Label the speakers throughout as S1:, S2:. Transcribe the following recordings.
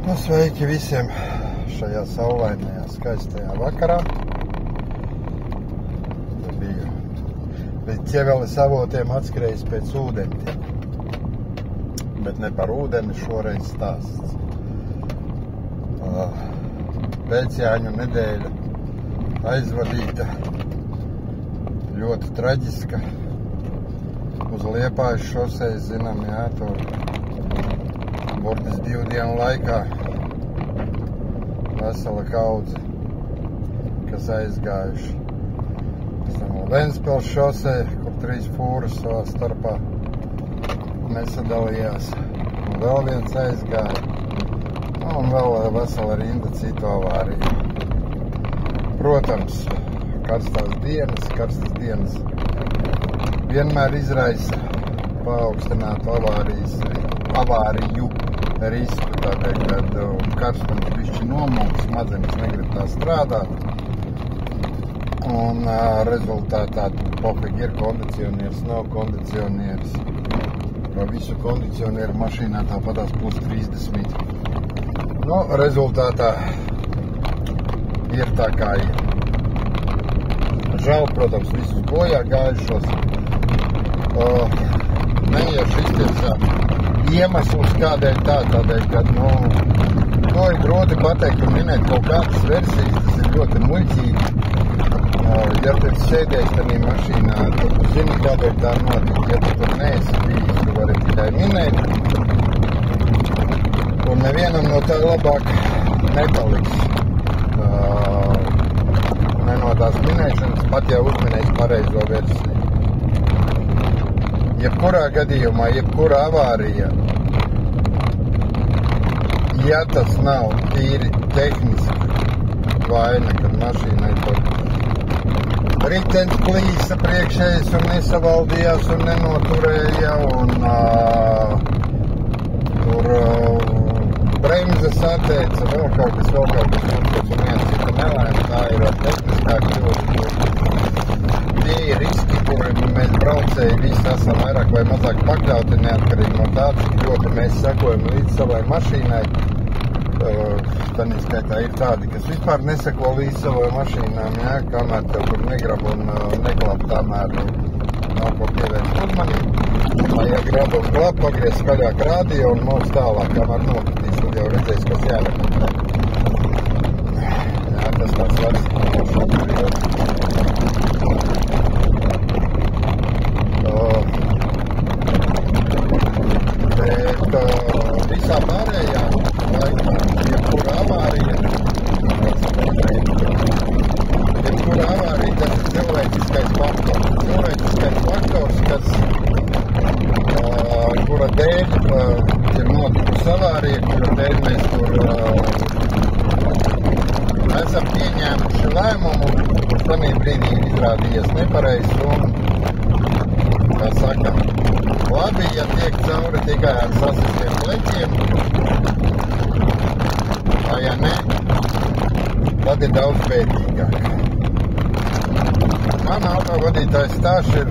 S1: Nu, sveiki visiem šajā saulainajā, skaistajā vakarā. Biju līdz ķieveles avotiem atskrējis pēc ūdeņiem. Bet ne par ūdeni šoreiz stāsts. Pēcjāņu nedēļa aizvadīta, ļoti traģiska. Uz Liepājas šoseis, zinām, jā, tur burtis 2 dienu laikā vesela kaudze, kas aizgājuši. Pēc tam vēl Ventspils šosei, kur 3 fūras savā starpā nesadalījās. Un vēl viens aizgāja. Un vēl vesela rinda citu avāriju. Protams, karstas dienas vienmēr izraisa paaugstinātu avāriju risku, tādēļ, kad karstums bišķi nomūks, smadzenes negrib tā strādāt, un rezultātā pofīgi ir kondicionieris, nav kondicionieris. Pa visu kondicionieru mašīnā tāpatās plus 30. Nu, rezultātā ir tā kā ir. Žēl, protams, visus bojā gājušos. Neiešu iztiesā iemeslus kādēļ tādēļ, kad, ir grūti pateikt un minēt kaut kādas versijas, tas ir ļoti muļķīgi. Ja tu sēdēsi tajā mašīnā, tad tu zini, kādēļ tā notika. Ja tu tur neesi bijis, tu vari tikai minēt. Un nevienam no tā labāk nepaliks. Ne no tās minēšanas, pat jau uzminēs pareizo versiju. Jebkurā gadījumā, jebkura avārija, ja tas nav tīri tehniski vaina, kad mašīnai tur ritenis plīsa priekšējais un nesavaldījās un nenoturēja, un tur bremzes atteica, vēl kaut kas, un viens cita nelēma, tā ir tehniskā kļūda. Tie ir riski, kuri mēs braucēji visi esam vairāk vai mazāk pakļauti, neatkarīgi no tā, cik ļoti mēs sekojam līdz savai mašīnai. Tanī skaitā ir tādi, kas vispār neseko līdz savai mašīnām, jā, kamēr tev tur negrab un neklap, tamēr nav ko pievērst uzmanību. Lai ja grab un klap, pagriez skaļāk rādio un mūs tālāk, kamēr nokritīs, tad jau redzēs, kas jāremontē. Jā, tas tāds vairs. Visā pārējā, jebkura avārija, tas ir cilvēciskais faktors, kas, kura dēļ ir notikusi avārija, kura dēļ mēs tur esam pieņēmuši lēmumu, kurš tanī brīdī izrādījies nepareizs un, kā saka, labi, ja tiek cauri tikai ar sasistiem pleķiem, vai ja ne, tad ir daudz bēdīgāk. Man autovadītājs stāsts ir,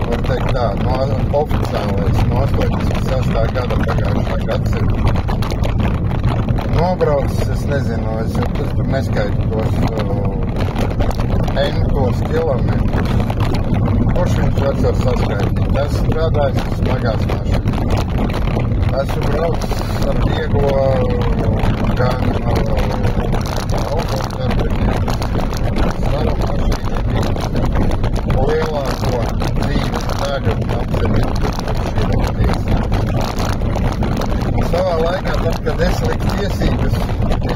S1: var teikt tā, oficiālais no 86. gada pagājušā gadsimta. Nobraucis, es nezinu, es tur neskaitu tos tos kilometrus. Kurš viņš var saskaitīt? Es strādāju smagās mašīnās. Esmu braucis ar vieglo gan autodarbinieks, savu mašīnu, lielāko dzīves daļu apceļot savā laikā, tad, kad es liku tiesības,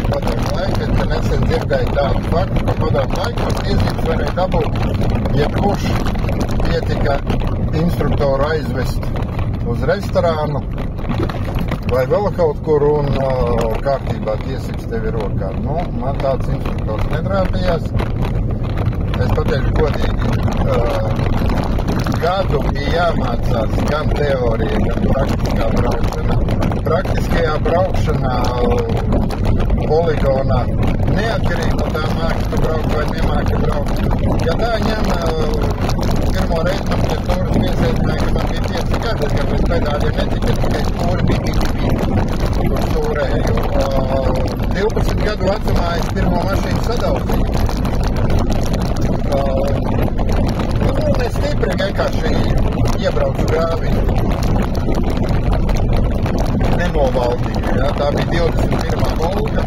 S1: padomu laiku, tad nesen dzirdēju tādu faktu, ka padomu laiku tiesības varēja dabūt jebkurš pietika instruktoru aizvest uz restorānu vai vēl kaut kur un kārtībā tiesības tev ir rokā. Man tāds instruktors nedrāpījās. Es pateikšu godīgi, gadu bija jāmācās gan teorija, gan praktiskā braukšana. Praktiskajā braukšanā poligonā neatkarīgi no tā māki tu braukt vai nemāki braukt. Ja tā ņem pirmo reizi man pie stūras piesēdināja, ka man bija 5 gadi, ka pēc pedāļiem netika tikai stūri bija, kur stūrēju. vecumā es pirmo mašīnu sadauzīju. Ne stipri vienkārši iebraucu grāvī. Nenovaldīju, ja? Tā bija 21. Volga.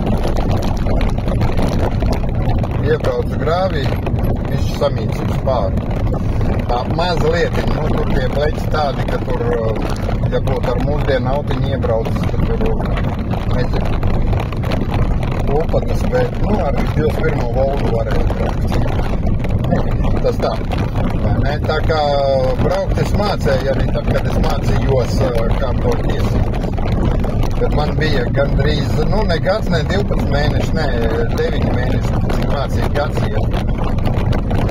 S1: Iebraucu grāvī, viņš samīcības pāri. Tā maza lietiņa, nu, tur tie bleķi tādi, ka tur, ja būtu ar mūsdienu autiņu iebraucis, tad tur, nezinu, lopatas, bet, nu, ar 21. Volgu varēja braukt. Tas tā. Ne? Tā kā braukt es mācēju arī tad, kad es mācījos, kā braukt iesīties. Bet man bija gandrīz, nu, ne gads, ne 12 mēneši, ne 9 mēneši, mācīja gads iet.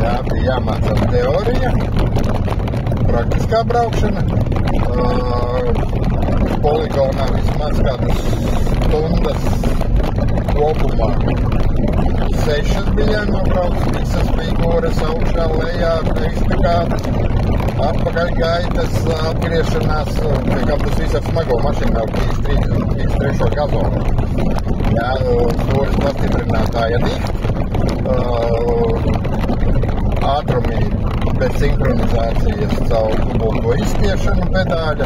S1: Jā, bija jāmācās teorija, praktiskā braukšana, poligonā vismaz kādas stundas kopumā. 6 bija jānobrauc, visas figūras augšā, lejā, eksplikātas, atpakaļ gaitas, atgriešanās, kā tas viss ar smago mašīnu vēl 33. gazonu. Jā, stūris pastiprinātāja dikt, ātrumi bez sinhronizācijas caur dubulto izspiešanu pedāļa.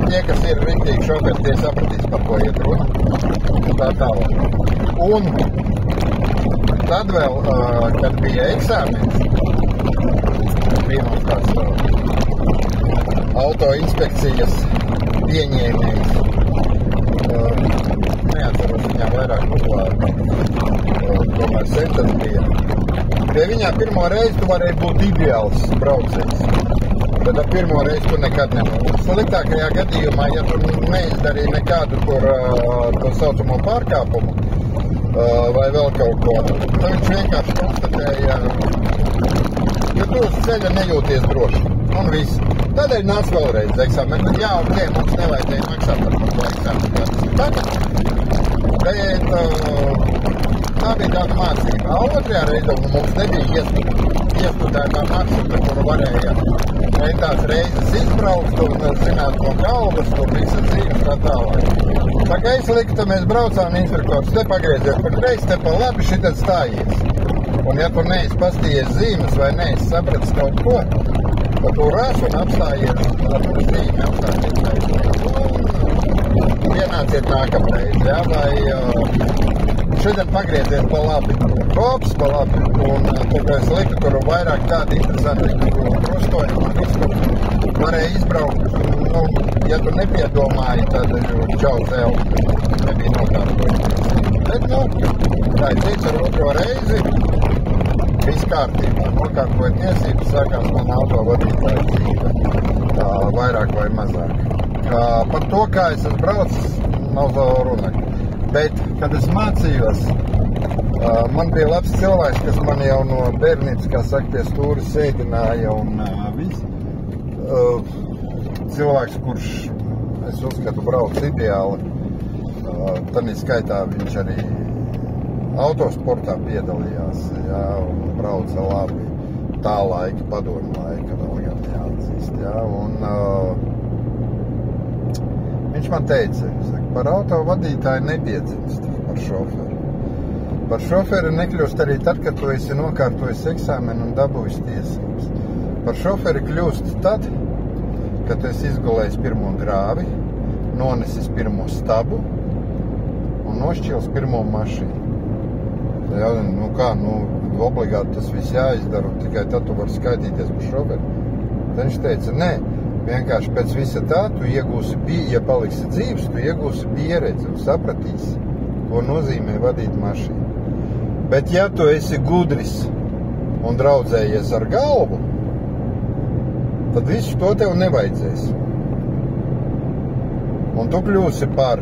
S1: Tie, kas ir riktīgi šoferi, tie sapratīs, par ko iet runa. Tā tālāk. Un tad vēl, kad bija eksāmens, bija mums tāds autoinspekcijas pieņēmējs. Neatceros viņā vairāk populāri. Tomēr centrs bija. Pie viņā pirmo reizi tu varēji būt ideāls braucējs. Bet ar pirmo reizi tu nekad nebūtu. Sliktākajā gadījumā, ja tu neizdarīji nekādu tur to saucamo pārkāpumu vai vēl kaut ko, tad viņš vienkārši konstatēja, jo tu uz ceļa nejūties droši. Un viss. Tādēļ nāc vēlreiz eksāmeni. Jā, mums nevajadzēja maksāt par to eksāmeni. Bet tā bija tāda mācība. Otrajā reizē mums nebija iestudētā maršruta, kuru varēja tās reizes izbraukt un zināt no galvas, tur visas dzīves tā tālāk. Tā kā es liku, tad mēs braucām instruktors, te pagriezies pa kreisi, te pa labi, šitad stājies. Un ja tu neesi pastījies zīmes vai neesi sapratis kaut ko, tad tu rāš un apstājies ar zīmi, apstājies. Un ienāciet nākamreiz, jā, vai šitad pagriezies pa labi. Kops pa labi. Un tur es liku, tur vairāk tādi interesanti krustojumi un visu varēja izbraukt. Nu, ja tu nepiedomāji, tad čau tev nebija nokārtojums. Bet, nu, tā ir cits ar otro reizi. Viss kārtībā. Nokārtoja tiesības, sākās man auto vadītāja dzīve. Tā vairāk vai mazāk. Par to, kā es esmu braucis, nav runa. Bet, kad es mācījos, man bija labs cilvēks, kas man jau no bērnības, kā saka, pie stūra sēdināja un viss. Cilvēks, kurš, es uzskatu, brauc ideāli. Tanī skaitā viņš arī autosportā piedalījās, jā, un brauca labi. Tā laika, padomju laika, vēl gan jāatzīst, jā. Un viņš man teica, par auto vadītāju nepiedzimst par šoferi. Par šoferi nekļūst arī tad, kad tu esi nokārtojis eksāmenu un dabūjis tiesības. Par šoferi kļūst tad, kad tu esi izgulējis pirmo grāvi, nonesis pirmo stabu un nošķils pirmo mašīnu. Jā, nu kā, nu, obligāti tas viss jāizdara, un tikai tad tu vari skaitīties par šoferi. Tad viņš teica, nē, vienkārši pēc visa tā, tu iegūsi, ja paliksi dzīves, tu iegūsi pieredzi un sapratīsi, ko nozīmē vadīt mašīnu. Bet ja tu esi gudris un draudzējies ar galvu, tad visu to tev nevajadzēs. Un tu kļūsi par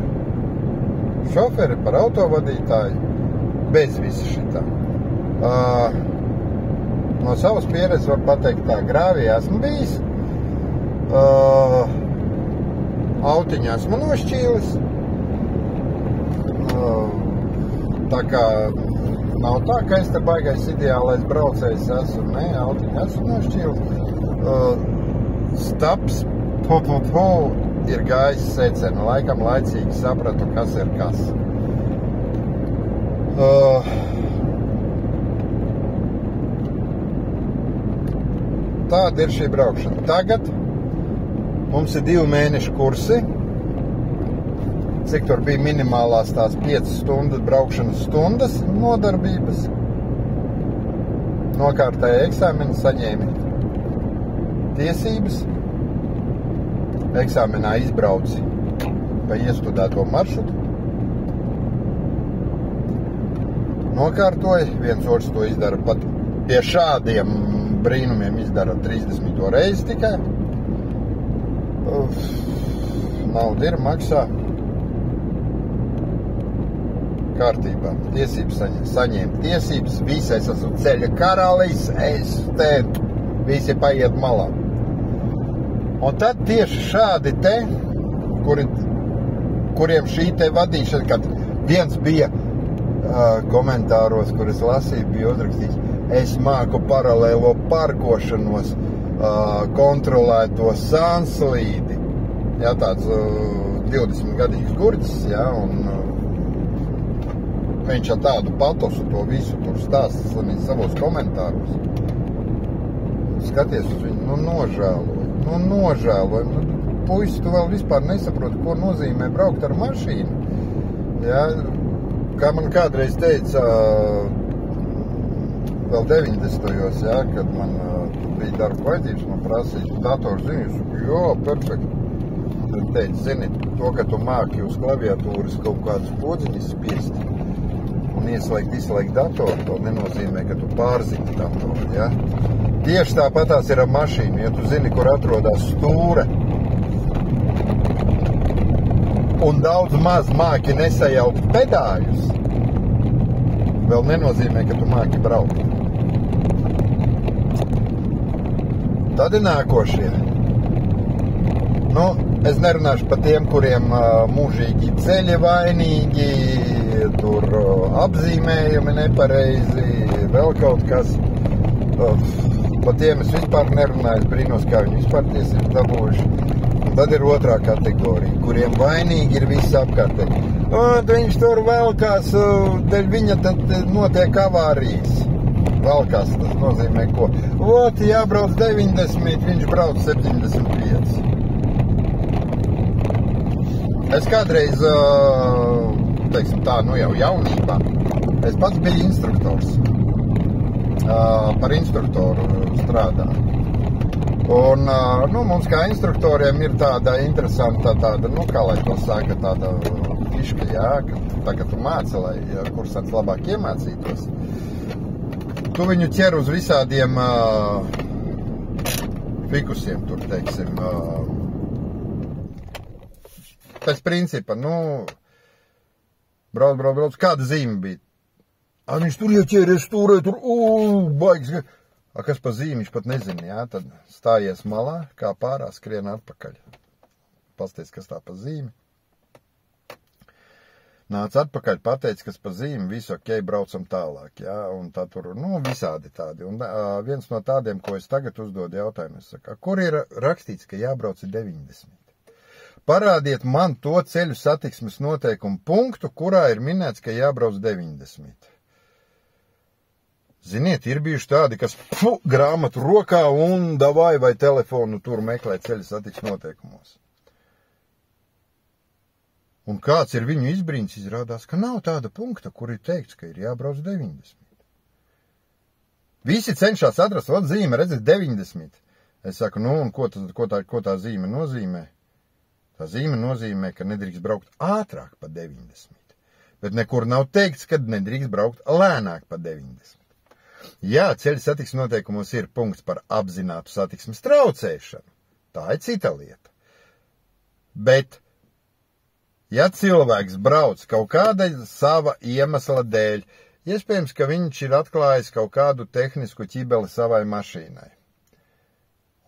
S1: šoferi, par autovadītāju, bez visa šitā. No savas pieredzes var pateikt tā, grāvī esmu bijis, autiņā esmu nošķīlis, tā kā nav tā, ka es te baigais ideālais braucējs esmu, ne, autiņā esmu nošķīlis, stabs, ir gājis secena. Laikam laicīgi sapratu, kas ir kas. Tāda ir šī braukšana. Tagad mums ir 2 mēnešu kursi. Cik tur bija minimālās tās 5 stundas braukšanas stundas nodarbības. Nokārtēja eksāmenu, saņēma tiesības. Eksāmenā izbrauci pa iestudēto maršrutu. Nokārtoja, viens otrs to izdara pat pie šādiem brīnumiem izdara 30. reizi tikai. Nauda ir, maksā. Kārtībā. Tiesības saņemt tiesības. Visi es esmu ceļa karalis. Es te visi paiet malā. Un tad tieši šādi te, kuriem šī te vadīšana, kad viens bija komentāros, kur es lasīju, bija uzrakstījis, es māku paralēlo parkošanos, kontrolēto sanslīdi. Jā, tāds 20-gadīgs gurķis, jā, un viņš ar tādu patosu to visu tur stāsta savos komentāros. Skaties uz viņu, nožēloju. Puisi, tu vēl vispār nesaproti, ko nozīmē braukt ar mašīnu. Jā, kā man kādreiz teica, vēl 90. Jā, kad man bija darba vajadzības, man prasīja datorziņas, jā, perfekti. Tad teica, zini, to, ka tu māki uz klaviatūras kaut kādus podziņus spiest un izslēgt datoru, to nenozīmē, ka tu pārzini datoru, jā. Tieši tāpatās ir ar mašīnu, ja tu zini, kur atrodas stūre un daudz maz māki nesajaukt pedāļus, vēl nenozīmē, ka tu māki braukt. Tad ir nākošie. Es nerunāšu par tiem, kuriem mūžīgi ceļi vainīgi, tur apzīmējumi nepareizi, vēl kaut kas. Par tiem es vispār nerunāju, es brīnos, kā viņi vispār tiesības dabūjuši. Tad ir otrā kategorija, kuriem vainīgi ir viss apkārtēji. Viņš tur velkās, dēļ viņa tad notiek avārijas. Velkās, tas nozīmē ko? Jābrauc 90, viņš brauc 75. Es kādreiz, teiksim tā, jau jaunībā, es pats biju instruktors. Par instruktoru strādā. Un, mums kā instruktoriem ir tāda interesanta, kā lai to saka, tāda fiška, jā, ka tagad tu māci, lai kursants labāk iemācītos. Tu viņu ķer uz visādiem fikusiem, tur, teiksim, pēc principa, brauc, kāda zīme bija? Viņš tur ieķēries stūrē, baigs. Kas pa zīmi, viņš pat nezina, jā, tad stājies malā, kā pārā, skrien atpakaļ. Pasties, kas tā pa zīmi. Nāc atpakaļ, pateic, kas pa zīmi, visu ok, braucam tālāk, jā, un tā tur, visādi tādi. Un viens no tādiem, ko es tagad uzdodu jautājumu, es saku, kur ir rakstīts, ka jābrauc 90? Parādiet man to ceļu satiksmes noteikumu punktu, kurā ir minēts, ka jābrauc 90. Ziniet, ir bijuši tādi, kas grāmatu rokā un davai vai telefonu tur meklē ceļu satiksmes noteikumos. Un kāds ir viņu izbrīns, izrādās, ka nav tāda punkta, kur ir teikts, ka ir jābrauc 90. Visi cenšas atrast, zīme, redzat, 90. Es saku, un ko tā zīme nozīmē? Tā zīme nozīmē, ka nedrīkst braukt ātrāk pa 90. Bet nekur nav teikts, ka nedrīkst braukt lēnāk pa 90. Jā, ceļu satiksmes noteikumos ir punkts par apzinātu satiksmes traucēšanu. Tā ir cita lieta. Bet, ja cilvēks brauc kaut kāda sava iemesla dēļ, iespējams, ka viņš ir atklājis kaut kādu tehnisku ķibeli savai mašīnai.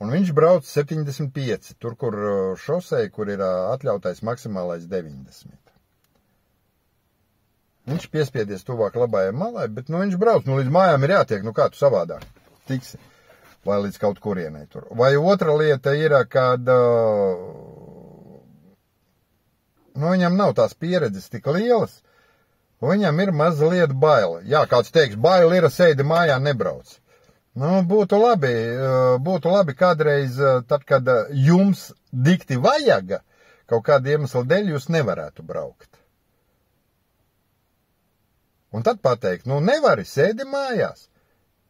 S1: Un viņš brauc 75, tur, kur šosei, kur ir atļautais maksimālais 90. Viņš piespiedies tuvāk labajai malai, bet viņš brauc, līdz mājām ir jātiek, kā tu savādāk tiksi, vai līdz kaut kurienai tur. Vai otra lieta ir, kad viņam nav tās pieredzes tik lielas, un viņam ir mazliet baila. Jā, kāds teiks, baila ir, sēdi mājā, nebrauc. Nu, būtu labi kādreiz, tad, kad jums dikti vajaga, kaut kāda iemesla dēļ jūs nevarētu braukt. Un tad pateikt, nu, nevari, sēdi mājās,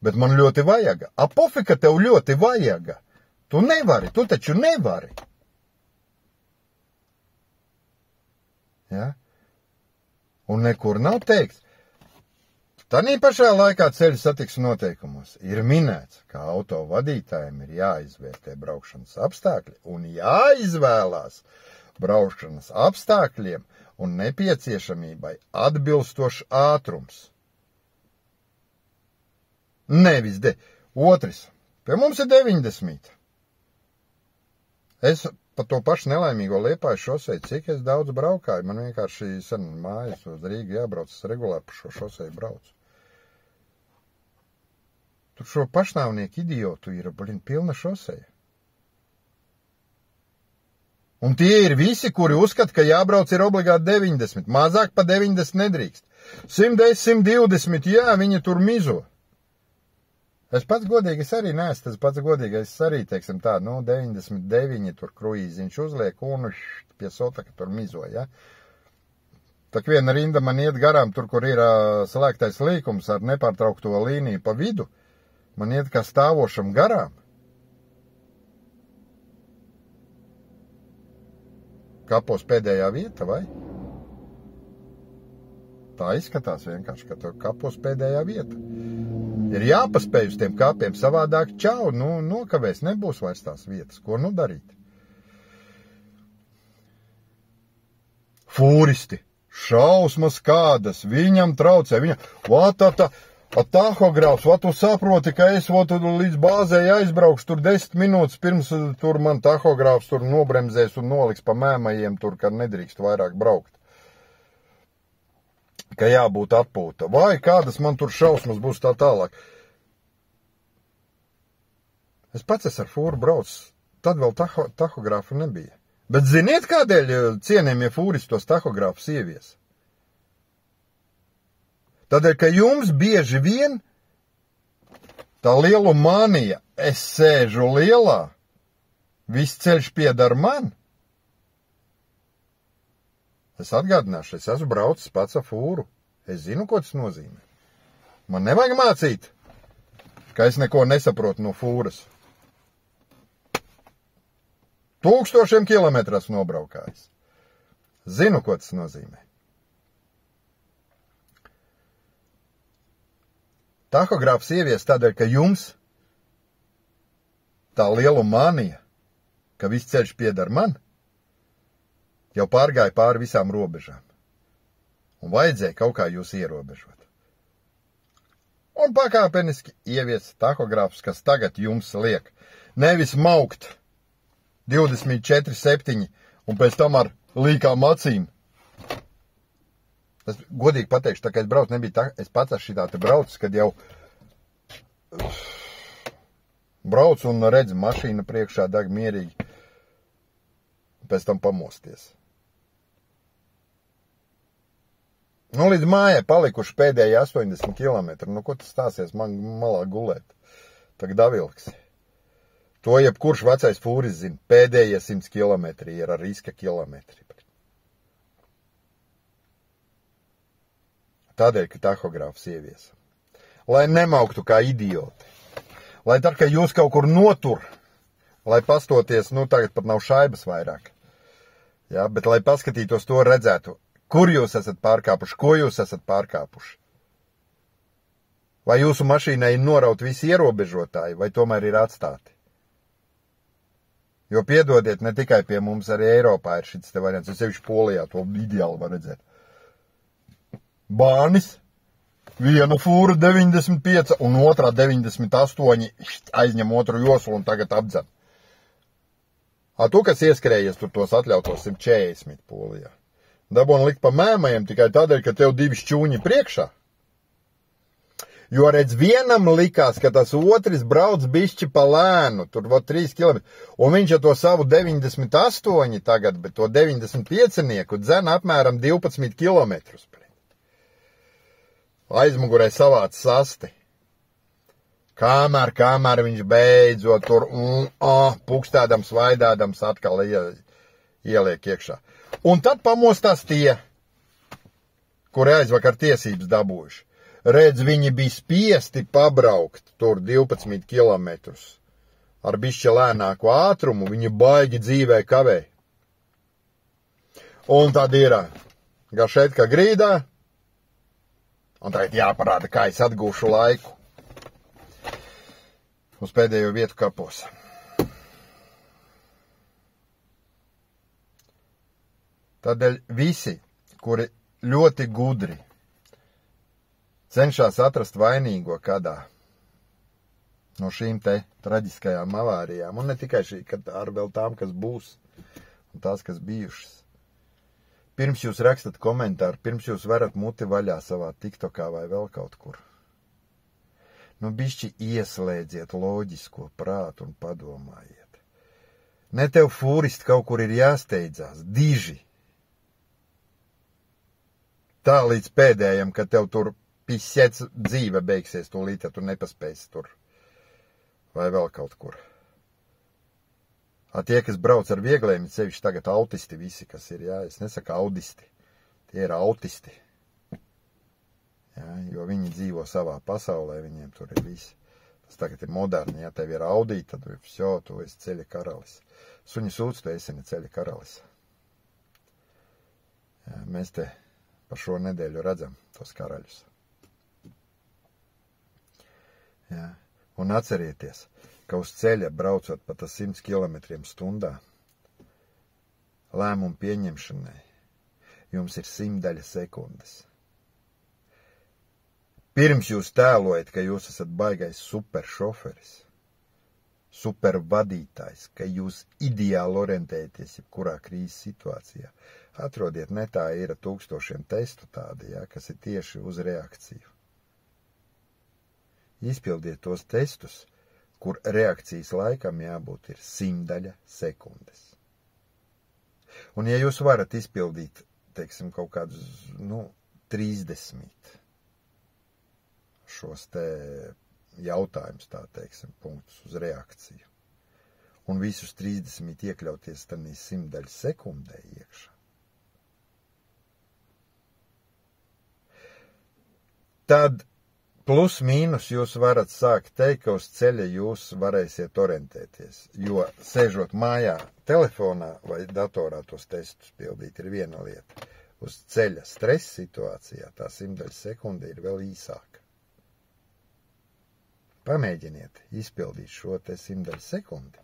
S1: bet man ļoti vajaga. Pofika tev ļoti vajaga. Tu nevari, tu taču nevari. Ja? Un nekur nav teikts. Tanī pašā laikā ceļu satiksmes noteikumos ir minēts, ka auto vadītājiem ir jāizvērtē braukšanas apstākļi un jāizvēlās braukšanas apstākļiem un nepieciešamībai atbilstošs ātrums. Nevis otrs. Pie mums ir 90. Es pa to pašu nelaimīgo Liepājas šosei, cik es daudz braukāju. Man vienkārši sen mājas uz Rīgu jābrauc, es regulāri pa šo šosei braucu. Tur šo pašnāvnieku idiotu ir, pilna šoseja. Un tie ir visi, kuri uzskata, ka jābrauc ir obligāti 90. Mazāk pa 90 nedrīkst. 110, 120, jā, viņi tur mizo. Es pats godīgi, es arī neesmu, tas pats godīgais, es arī, teiksim tā, 99 tur kruīziņš uzliek un pie sotaka tur mizo, ja. Tak viena rinda man iet garām, tur, kur ir slēgtais līkums ar nepārtraukto līniju pa vidu, man iet kā stāvošam garām. Kapos pēdējā vieta, vai? Tā izskatās vienkārši, ka tur kapos pēdējā vieta. Ir jāpaspēj uz tiem kāpiem, savādāk čau, nokavēs, nebūs vairs tās vietas. Ko nu darīt? Fūristi, šausmas kādas, viņam traucē, tahogrāfs, tu saproti, ka es līdz bāzei aizbraukšu tur 10 minūtes, pirms tur man tahogrāfs tur nobremzēs un noliks pa mēmajiem tur, kad nedrīkst vairāk braukt. Ka jābūt atpūta. Vai kādas man tur šausmas būs tā tālāk. Es pats ar fūru braucu, tad vēl tahogrāfu nebija. Bet ziniet, kādēļ cienījamie fūristi tos tahogrāfus ievies? Tādēļ, ka jums bieži vien tā lielu manija, es sēžu lielā, viss ceļš piedar man. Es atgādināšu, es esmu braucis pats ar fūru. Es zinu, ko tas nozīmē. Man nevajag mācīt, ka es neko nesaprotu no fūras. 1000 kilometrus nobraukājis. Zinu, ko tas nozīmē. Tahogrāfs ievies tādēļ, ka jums tā liela manija, ka viss ceļš piedar man, jau pārgāja pāri visām robežām. Un vajadzēja kaut kā jūs ierobežot. Un pakāpeniski ievies tahogrāfs, kas tagad jums liek. Nevis maukt 24/7 un pēc tam ar līkām acīm. Es godīgi pateikšu, tā kā es braucu, nebija tā, es pats ar šitā te braucu, kad jau braucu un redzu mašīna priekšā deg mierīgi. Pēc tam pamosties. Līdz mājai palikuši pēdējie 80 kilometri. Ko tas stāsies man malā gulēt? Tagad davilks. To jebkurš vecais fūris zina. Pēdējie 100 kilometri ir ar riska kilometri. Tādēļ, ka tahogrāfs ievies. Lai nemauktu kā idioti. Lai tad, ka jūs kaut kur notur, lai pastoties, tagad pat nav šaibas vairāk. Jā, bet lai paskatītos to redzētu, kur jūs esat pārkāpuši, ko jūs esat pārkāpuši. Vai jūsu mašīnai ir noraut visi ierobežotāji, vai tomēr ir atstāti? Jo piedodiet, ne tikai pie mums, arī Eiropā ir šis te variants, un sevišķi Polijā to ideāli var redzēt. Bānis, viena fūra 95 un otrā 98 aizņem otru joslu un tagad apdzen. Tu, kas ieskrējies tur tos atļautos 140 Polijā, dabūna likt pa mēmajiem tikai tādēļ, ka tev divi šķūņi priekšā. Jo, redz, vienam likās, ka tas otrs brauc bišķi pa lēnu, tur vēl 3 km, un viņš ar to savu 98 tagad, bet to 95-nieku dzen apmēram 12 km. Aizmugurē savāc sasti. Kamēr viņš beidzot tur pukstādams, vaidādams atkal ieliek iekšā. Un tad pamostās tie, kuri aizvakar tiesības dabūjuši. Redz, viņi bija spiesti pabraukt tur 12 kilometrus. Ar bišķi lēnāku ātrumu, viņi baigi dzīvē kavē. Un tad ir gašēt kā grīdā, un tagad jāparāda, kā es atgūšu laiku. Uz pēdējo vietu kapos. Tādēļ visi, kuri ļoti gudri cenšas atrast vainīgo kādā no šīm te traģiskajām avārijām, un ne tikai šī, kad ar vēl tām, kas būs, un tās, kas bijušas. Pirms jūs rakstat komentāru, pirms jūs varat muti vaļā savā TikTokā vai vēl kaut kur. Nu, bišķi ieslēdziet loģisko prātu un padomājiet. Ne tev fūrist kaut kur ir jāsteidzās, diži. Tā līdz pēdējam, ka tev tur pisēts dzīve beigsies tūlīt, ja tu nepaspēsi tur. Vai vēl kaut kur. A tie, kas brauc ar viegliem, sevišķi tagad autisti visi, kas ir, jā, es nesaku audisti. Tie ir autisti. Jā, jo viņi dzīvo savā pasaulē, viņiem tur ir viss. Tas tagad ir moderni, ja tev ir Audi, tad vsjo, tu esi ceļa karalis. Suņi sūdz, tu esi ne ceļa karalis. Jā, mēs te par šo nedēļu redzam tos karaļus. Jā, un atcerieties, ka uz ceļa braucot pa 100 km/h, lēmumu pieņemšanai jums ir 100 sekundes. Pirms jūs tēlojat, ka jūs esat baigais super šoferis, super vadītājs, ka jūs ideāli orientējaties jebkurā krīzes situācijā, atrodiet netā ir 1000 testu tādi, ja, kas ir tieši uz reakciju. Izpildiet tos testus, kur reakcijas laikam jābūt ir 100 sekundes. Un ja jūs varat izpildīt, teiksim, kaut kādus, 30 šos te jautājumus, tā teiksim, punktus uz reakciju, un visus 30 iekļauties tanī 100 sekundē iekšā. Tad plus mīnus jūs varat sākt teikt, ka uz ceļa jūs varēsiet orientēties, jo sēžot mājā, telefonā vai datorā tos testus pildīt ir viena lieta. Uz ceļa stresa situācijā tā 100 sekunde ir vēl īsāka. Pamēģiniet izpildīt šo te 100 sekundi.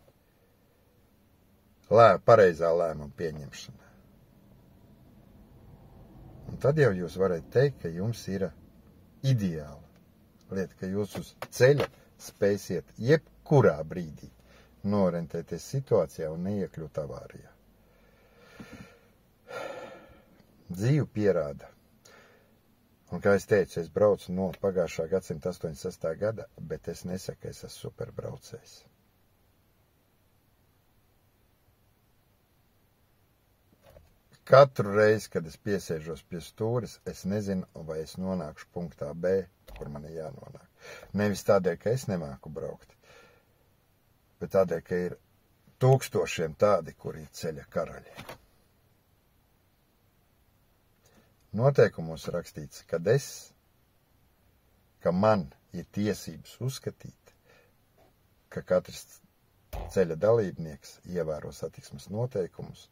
S1: Pareizā lēmuma pieņemšanā. Un tad jau jūs varat teikt, ka jums ir ideāla lieta, ka jūs uz ceļa spēsiet jebkurā brīdī norientēties situācijā un neiekļūt avārijā. Dzīve pierāda. Un kā es teicu, es braucu no pagājušā gadsimta 86. gada, bet es nesaku, ka es esmu superbraucējs. Katru reizi, kad es piesēžos pie stūres, es nezinu, vai es nonākšu punktā B, kur man ir jānonāk. Nevis tādēļ, ka es nemāku braukt, bet tādēļ, ka ir tūkstošiem tādi, kuri ir ceļa karaļi. Noteikumos rakstīts, ka man ir tiesības uzskatīt, ka katrs ceļa dalībnieks ievēro satiksmes noteikumus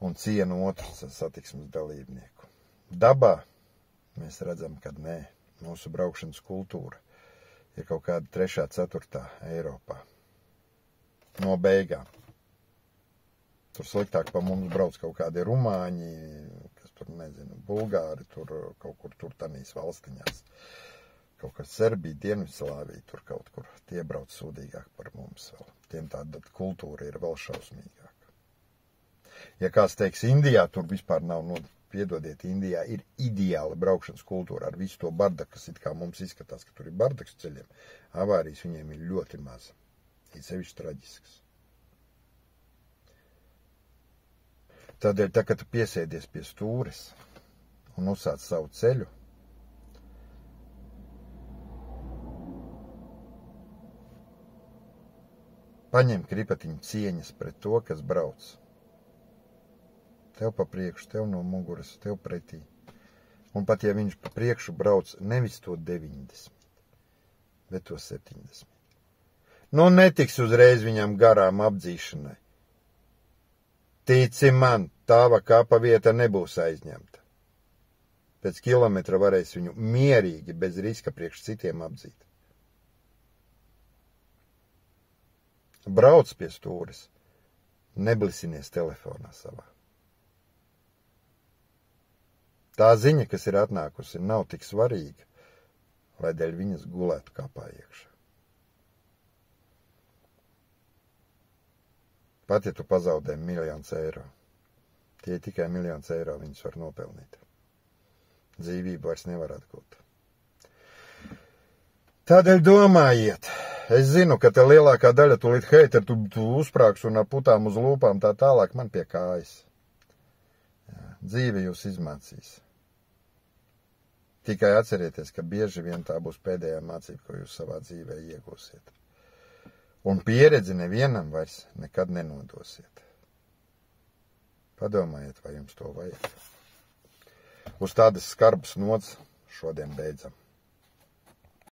S1: un cienu otru satiksmes dalībnieku. Dabā mēs redzam, ka nē, mūsu braukšanas kultūra ir kaut kāda 3., 4. Eiropā. No beigām. Tur sliktāk pa mums brauc kaut kādi rumāņi, kas tur, nezinu, bulgāri, tur kaut kur tur tanīs valstiņās. Kaut kas Serbija, Dienvidslāvija, tur kaut kur. Tie brauc sūdīgāk par mums vēl. Tiem tāda kultūra ir vēl šausmīgāka. Ja kāds teiks, Indijā tur vispār nav piedodiet, Indijā ir ideāla braukšanas kultūra ar visu to bardaku, kas it kā mums izskatās, ka tur ir bardaks ceļiem. Avārijas viņiem ir ļoti maz. Ir sevišķi traģisks. Tādēļ, tā, kad tu piesēdies pie stūres un uzsāc savu ceļu, paņem kripatiņu cieņas pret to, kas brauc. Tev pa priekšu, tev no muguras, tev pretī. Un pat ja viņš pa priekšu brauc nevis to 90, bet to 70. Nu, netiks uzreiz viņam garām apdzīšanai. Tici man, tava kapa vieta nebūs aizņemta. Pēc kilometra varēs viņu mierīgi, bez riska priekš citiem apdzīt. Brauc pie stūres, neblisinies telefonā savā. Tā ziņa, kas ir atnākusi, nav tik svarīga, lai dēļ viņas gulētu kapā iekšā. Pat, ja tu pazaudē €1 000 000, tie tikai €1 000 000 viņus var nopelnīt. Dzīvību vairs nevar atgūt. Tādēļ domājiet. Es zinu, ka te lielākā daļa tūlīt heiteri, tu uzsprāks un ar putām uz lūpām tā tālāk man pie kājas. Jā, dzīve jūs izmācīs. Tikai atcerieties, ka bieži vien tā būs pēdējā mācība, ko jūs savā dzīvē iegūsiet. Un pieredzi nevienam vairs nekad nenodosiet. Padomājiet, vai jums to vajag. Uz tādas skarbas nots šodien beidzam.